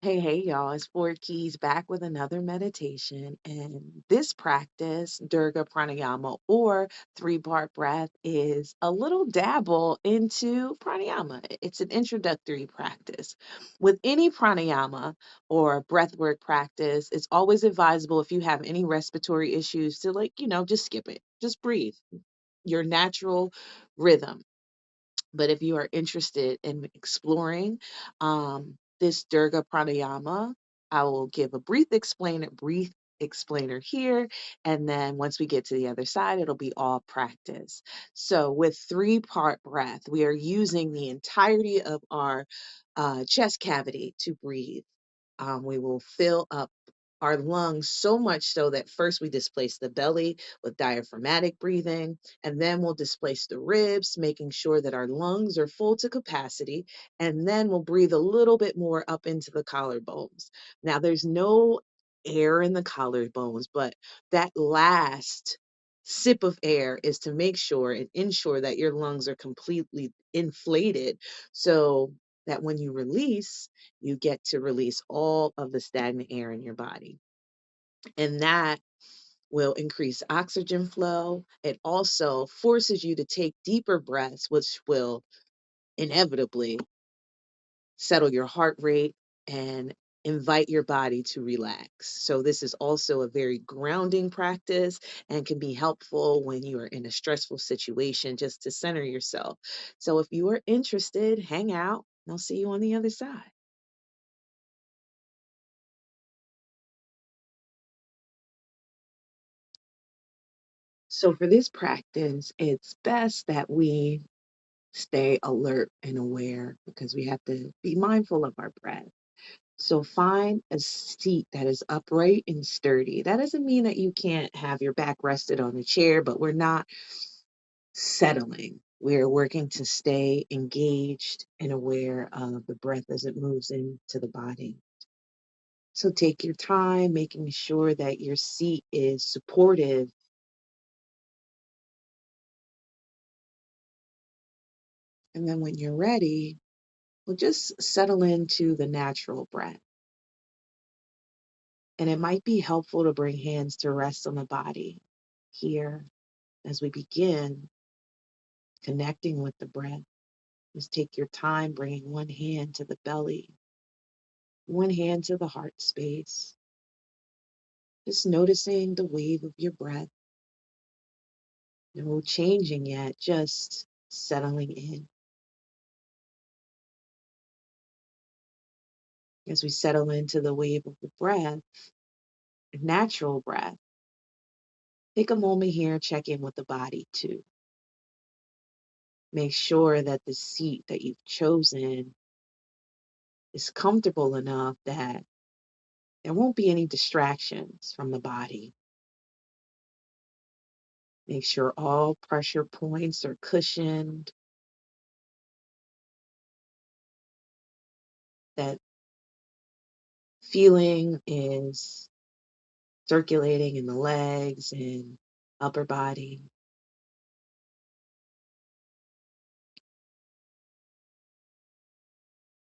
Hey, y'all, it's Four Keys back with another meditation. And this practice, Dirgha Pranayama or three-part breath, is a little dabble into pranayama. It's an introductory practice. With any pranayama or breathwork practice, it's always advisable if you have any respiratory issues to, just skip it. Just breathe your natural rhythm. But if you are interested in exploring this Durga Pranayama, I will give a brief explainer here. And then once we get to the other side, it'll be all practice. So with three-part breath, we are using the entirety of our chest cavity to breathe. We will fill up our lungs so much so that first we displace the belly with diaphragmatic breathing, and then we'll displace the ribs, making sure that our lungs are full to capacity, and then we'll breathe a little bit more up into the collarbones. Now, there's no air in the collarbones, but that last sip of air is to make sure and ensure that your lungs are completely inflated so that when you release, you get to release all of the stagnant air in your body. And that will increase oxygen flow. It also forces you to take deeper breaths, which will inevitably settle your heart rate and invite your body to relax. So, this is also a very grounding practice and can be helpful when you are in a stressful situation just to center yourself. So, if you are interested, hang out and I'll see you on the other side. So, for this practice, it's best that we stay alert and aware because we have to be mindful of our breath. So find a seat that is upright and sturdy. That doesn't mean that you can't have your back rested on the chair, but we're not settling. We're working to stay engaged and aware of the breath as it moves into the body. So take your time, making sure that your seat is supportive. And then when you're ready, we'll just settle into the natural breath. And it might be helpful to bring hands to rest on the body here as we begin connecting with the breath. Just take your time bringing one hand to the belly, one hand to the heart space. Just noticing the wave of your breath. No changing yet, just settling in. As we settle into the wave of the breath, natural breath, take a moment here, check in with the body too. Make sure that the seat that you've chosen is comfortable enough that there won't be any distractions from the body. Make sure all pressure points are cushioned, that feeling is circulating in the legs and upper body.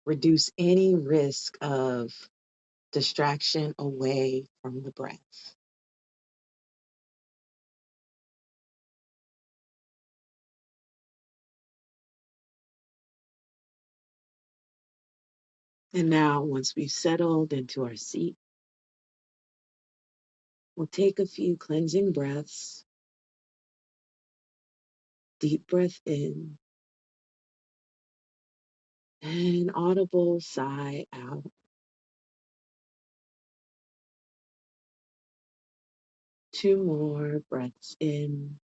Reduce any risk of distraction away from the breath. And now, once we've settled into our seat, we'll take a few cleansing breaths. Deep breath in, and audible sigh out. Two more breaths in,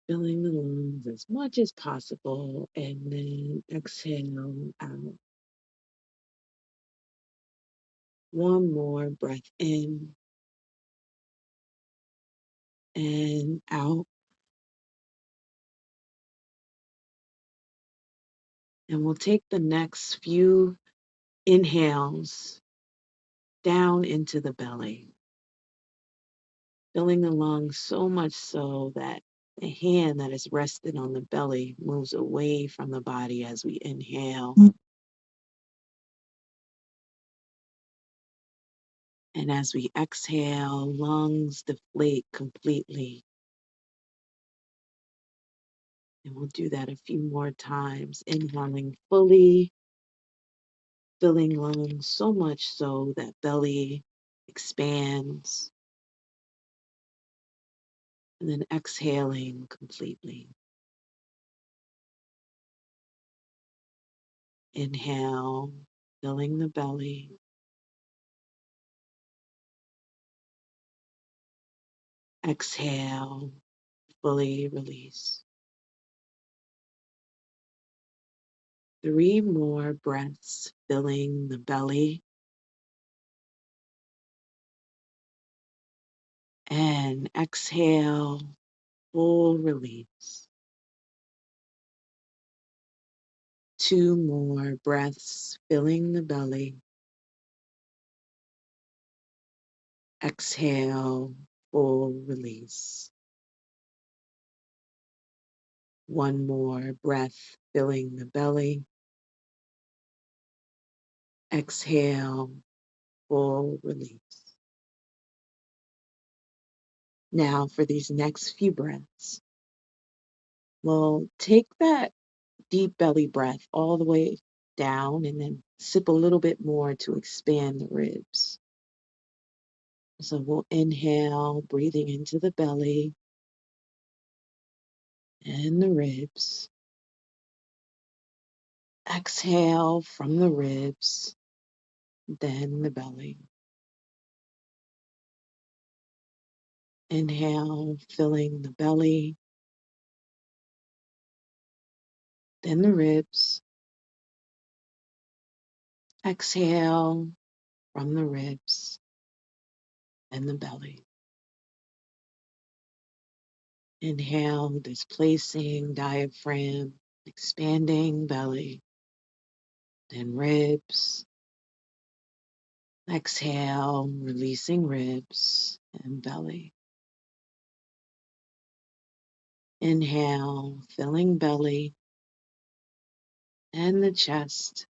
filling the lungs as much as possible, and then exhale out. One more breath in and out. And we'll take the next few inhales down into the belly, filling the lungs so much so that the hand that is rested on the belly moves away from the body as we inhale. And as we exhale, lungs deflate completely. And we'll do that a few more times. Inhaling fully, filling lungs so much so that belly expands. And then exhaling completely. Inhale, filling the belly. Exhale, fully release. 3 more breaths, filling the belly. And exhale, full release. 2 more breaths, filling the belly. Exhale, full release. 1 more breath, filling the belly. Exhale, full release. Now for these next few breaths, we'll take that deep belly breath all the way down and then sip a little bit more to expand the ribs. So we'll inhale, breathing into the belly and the ribs. Exhale from the ribs, then the belly. Inhale, filling the belly, then the ribs. Exhale from the ribs and the belly. Inhale, displacing diaphragm, expanding belly, then ribs. Exhale, releasing ribs and belly. Inhale, filling belly and the chest.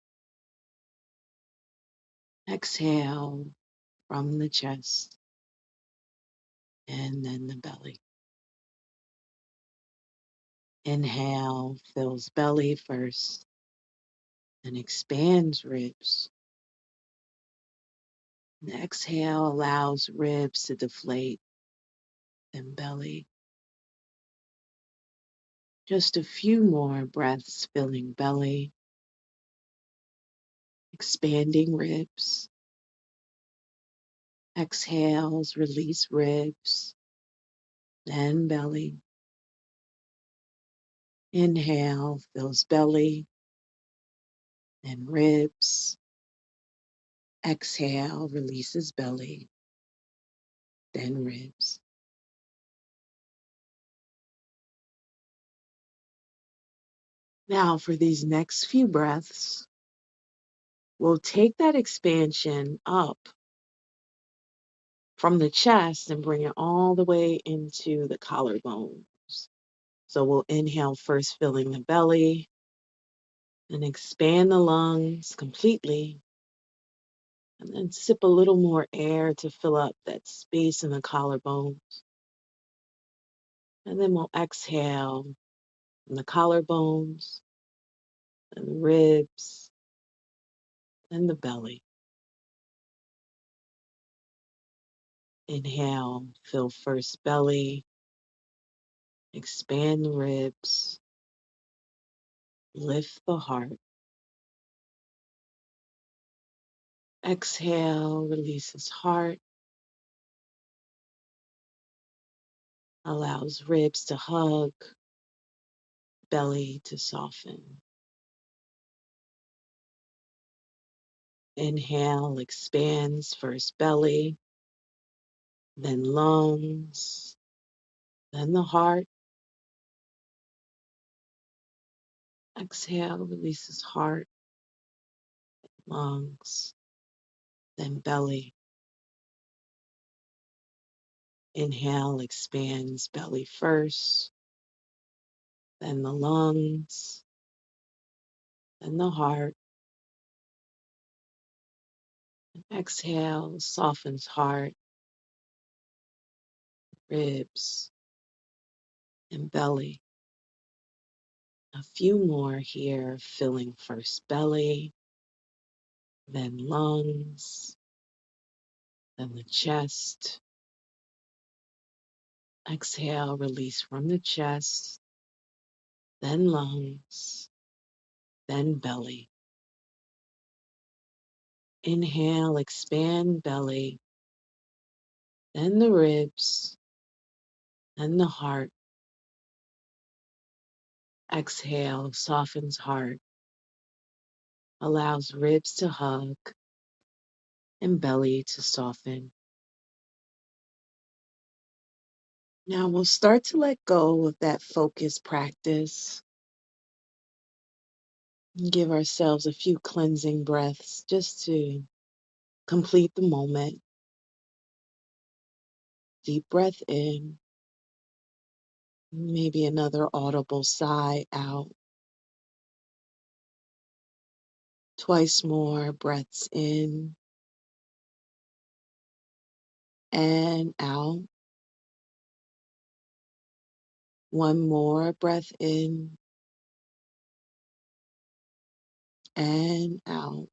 Exhale from the chest and then the belly. Inhale, fills belly first and expands ribs. And exhale allows ribs to deflate and belly. Just a few more breaths filling belly, expanding ribs. Exhales, release ribs, then belly. Inhale, fills belly and ribs. Exhale, releases belly, then ribs. Now, for these next few breaths, we'll take that expansion up from the chest and bring it all the way into the collarbones. So we'll inhale first, filling the belly, and expand the lungs completely. And then sip a little more air to fill up that space in the collarbones. And then we'll exhale from the collarbones and the ribs and the belly. Inhale, fill first belly, expand the ribs, lift the heart. Exhale, releases heart, allows ribs to hug, belly to soften. Inhale, expands first belly, then lungs, then the heart. Exhale, releases heart, lungs, then belly. Inhale, expands belly first, then the lungs, then the heart. Exhale, softens heart, ribs, and belly. A few more here, filling first belly, then lungs, then the chest. Exhale, release from the chest, then lungs, then belly. Inhale, expand belly, then the ribs, then the heart. Exhale, softens heart, allows ribs to hug and belly to soften. Now we'll start to let go of that focus practice. Give ourselves a few cleansing breaths just to complete the moment. Deep breath in, maybe another audible sigh out. Twice more breaths in and out. One more breath in and out.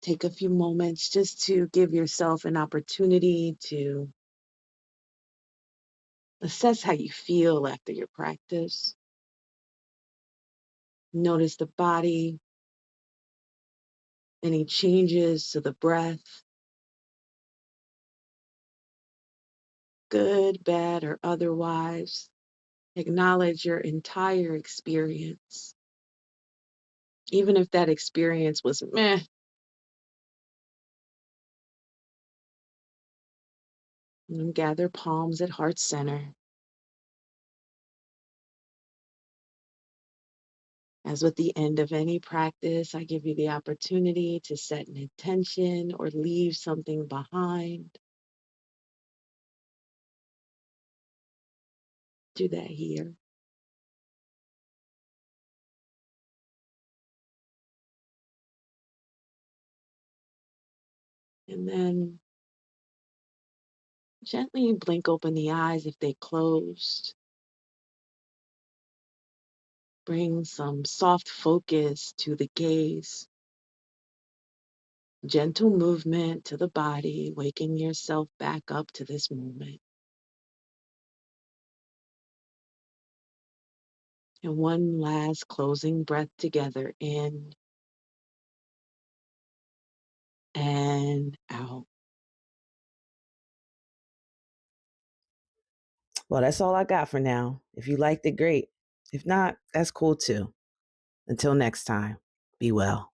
Take a few moments just to give yourself an opportunity to assess how you feel after your practice. Notice the body, any changes to the breath, good, bad, or otherwise. Acknowledge your entire experience. Even if that experience was meh, and gather palms at heart center. As with the end of any practice, I give you the opportunity to set an intention or leave something behind. Do that here. And then gently blink open the eyes if they closed. Bring some soft focus to the gaze. Gentle movement to the body, waking yourself back up to this moment. And one last closing breath together, in and out. Well, that's all I got for now. If you liked it, great. If not, that's cool too. Until next time, be well.